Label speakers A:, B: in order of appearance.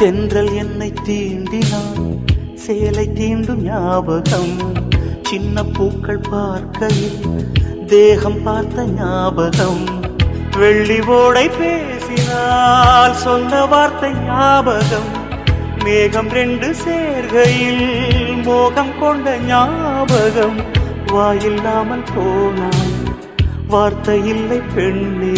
A: தென்றல் என்னை தீண்டினான் சேலை தீண்டும் ஞாபகம் சின்ன பூக்கள் பார்க்கையில் தேகம் பார்த்த ஞாபகம் வெள்ளி ஓடை பேசினால் சொன்ன வார்த்தை ஞாபகம் மேகம் ரெண்டு சேர்கையில் மோகம் கொண்ட ஞாபகம் வாயில்லாமல் போனாய் வார்த்தை இல்லை பெண்ணே